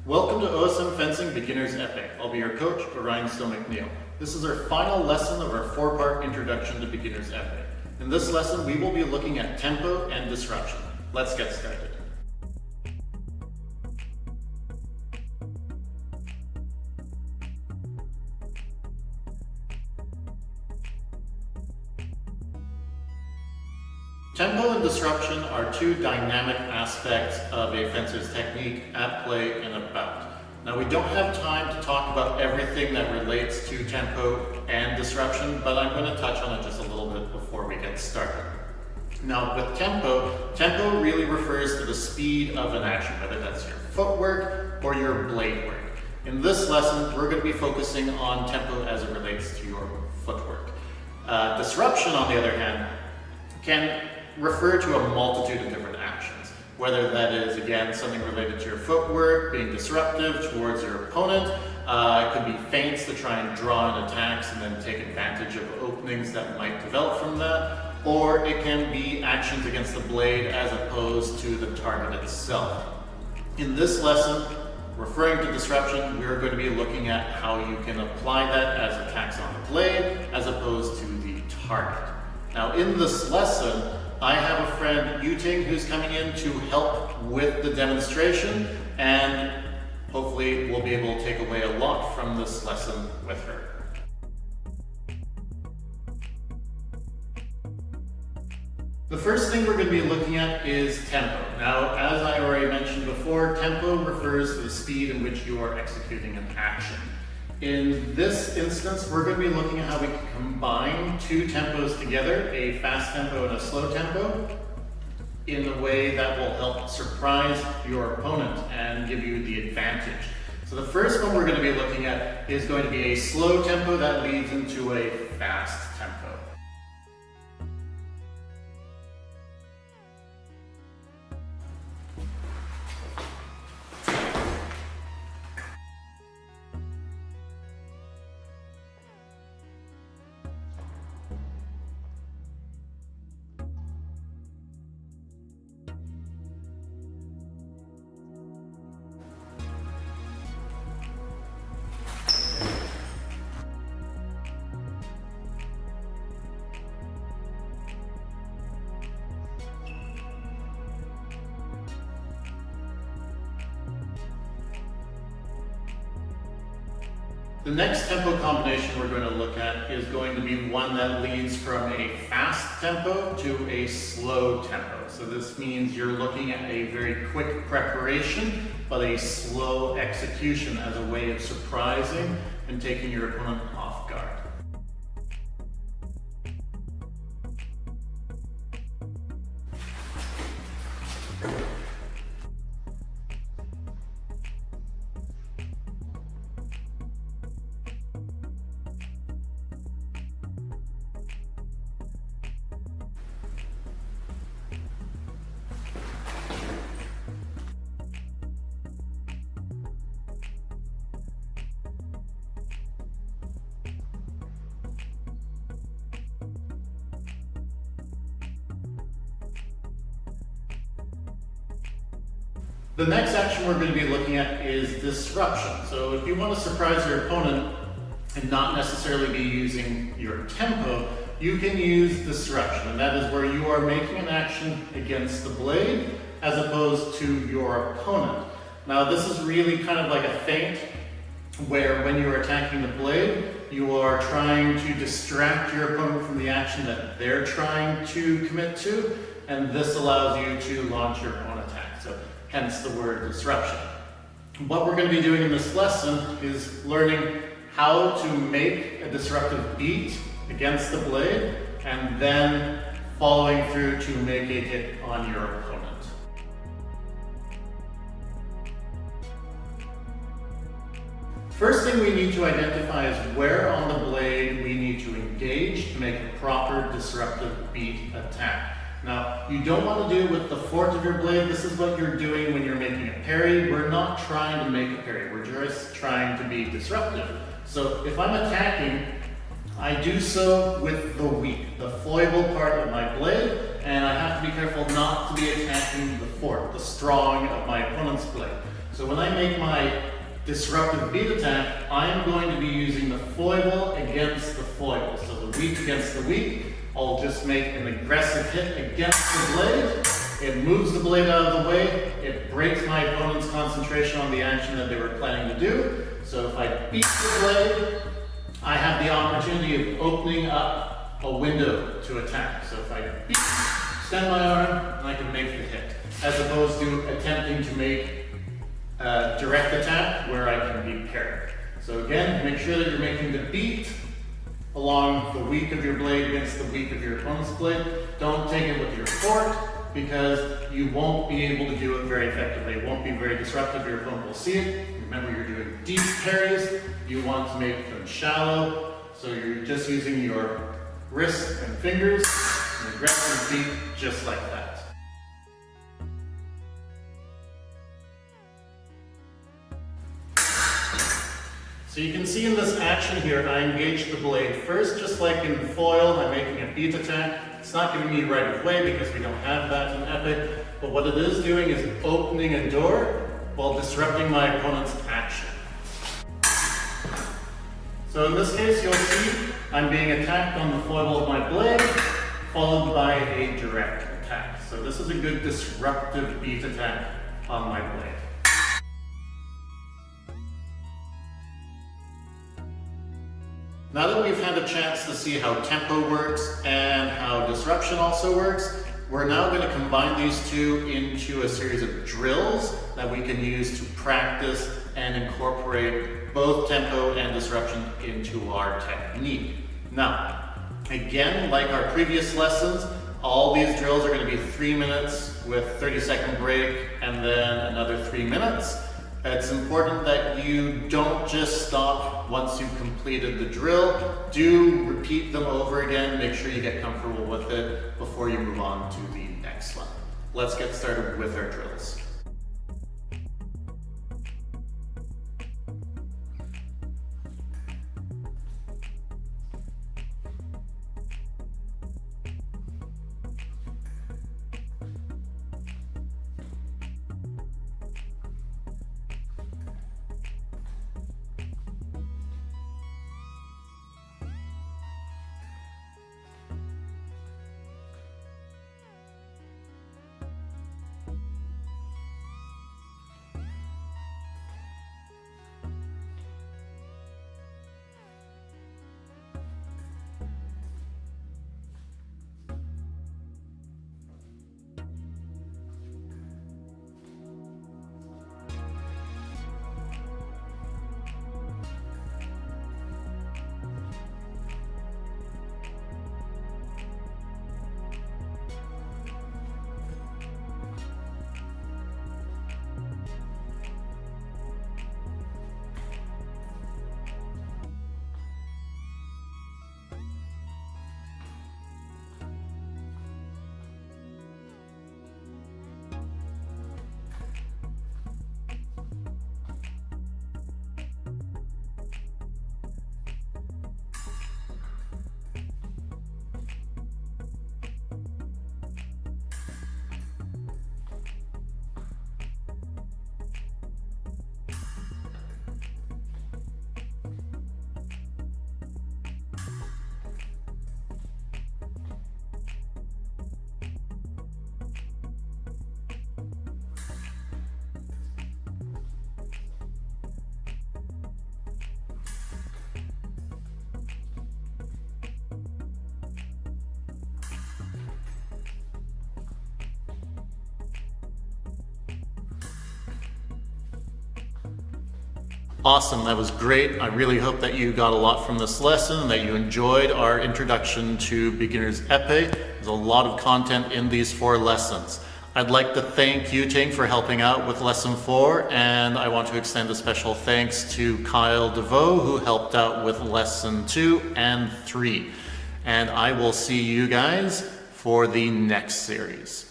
Welcome to OSM Fencing Beginner's Epee. I'll be your coach, Orion Still McNeil. This is our final lesson of our 4-part introduction to Beginner's Epee. In this lesson, we will be looking at tempo and disruption. Let's get started. Tempo and disruption are two dynamic aspects of a fencer's technique at play and about. Now, we don't have time to talk about everything that relates to tempo and disruption, but I'm going to touch on it just a little bit before we get started. Now, with tempo really refers to the speed of an action, whether that's your footwork or your blade work. In this lesson, we're going to be focusing on tempo as it relates to your footwork. Disruption, on the other hand, can refer to a multitude of different actions, whether that is, again, something related to your footwork, being disruptive towards your opponent. It could be feints to try and draw in attacks and then take advantage of openings that might develop from that, or it can be actions against the blade as opposed to the target itself. In this lesson, referring to disruption, we're going to be looking at how you can apply that as attacks on the blade as opposed to the target. Now, in this lesson, I have a friend, Yuting, who's coming in to help with the demonstration, and hopefully we'll be able to take away a lot from this lesson with her. The first thing we're going to be looking at is tempo. Now, as I already mentioned before, tempo refers to the speed in which you are executing an action. In this instance, we're going to be looking at how we can combine two tempos together, a fast tempo and a slow tempo, in a way that will help surprise your opponent and give you the advantage. So the first one we're going to be looking at is going to be a slow tempo that leads into a fast tempo. The next tempo combination we're going to look at is going to be one that leads from a fast tempo to a slow tempo. So this means you're looking at a very quick preparation, but a slow execution as a way of surprising and taking your opponent off guard. The next action we're going to be looking at is disruption. So if you want to surprise your opponent and not necessarily be using your tempo, you can use disruption, and that is where you are making an action against the blade as opposed to your opponent. Now, this is really kind of like a feint where when you're attacking the blade, you are trying to distract your opponent from the action that they're trying to commit to, and this allows you to launch your own attack. So hence the word disruption. What we're going to be doing in this lesson is learning how to make a disruptive beat against the blade and then following through to make a hit on your opponent. First thing we need to identify is where on the blade we need to engage to make a proper disruptive beat attack. Now, you don't want to do it with the fork of your blade. This is what you're doing when you're making a parry. We're not trying to make a parry. We're just trying to be disruptive. So if I'm attacking, I do so with the weak, the foible part of my blade, and I have to be careful not to be attacking the fork, the strong of my opponent's blade. So when I make my disruptive beat attack, I am going to be using the foible against the foible. So the weak against the weak. I'll just make an aggressive hit against the blade. It moves the blade out of the way. It breaks my opponent's concentration on the action that they were planning to do. So if I beat the blade, I have the opportunity of opening up a window to attack. So if I beat, extend my arm, and I can make the hit, as opposed to attempting to make a direct attack where I can be parried. So again, make sure that you're making the beat along the weak of your blade against the weak of your opponent's blade. Don't take it with your fork, because you won't be able to do it very effectively. It won't be very disruptive. Your opponent will see it. Remember, you're doing deep parries. You want to make them shallow. So you're just using your wrists and fingers, and aggressive beat just like that. So you can see in this action here, I engage the blade first, just like in foil, I'm making a beat attack. It's not giving me right of way because we don't have that in Epee, but what it is doing is opening a door while disrupting my opponent's action. So in this case, you'll see I'm being attacked on the foible of my blade, followed by a direct attack. So this is a good disruptive beat attack on my blade. Now that we've had a chance to see how tempo works and how disruption also works, we're now going to combine these two into a series of drills that we can use to practice and incorporate both tempo and disruption into our technique. Now, again, like our previous lessons, all these drills are going to be 3 minutes with 30-second break and then another 3 minutes. It's important that you don't just stop once you've completed the drill. Do repeat them over again. Make sure you get comfortable with it before you move on to the next one. Let's get started with our drills. Awesome, that was great. I really hope that you got a lot from this lesson and that you enjoyed our introduction to beginner's epee. There's a lot of content in these 4 lessons. I'd like to thank Yuting for helping out with lesson 4, and I want to extend a special thanks to Kyle DeVoe who helped out with lesson 2 and 3. And I will see you guys for the next series.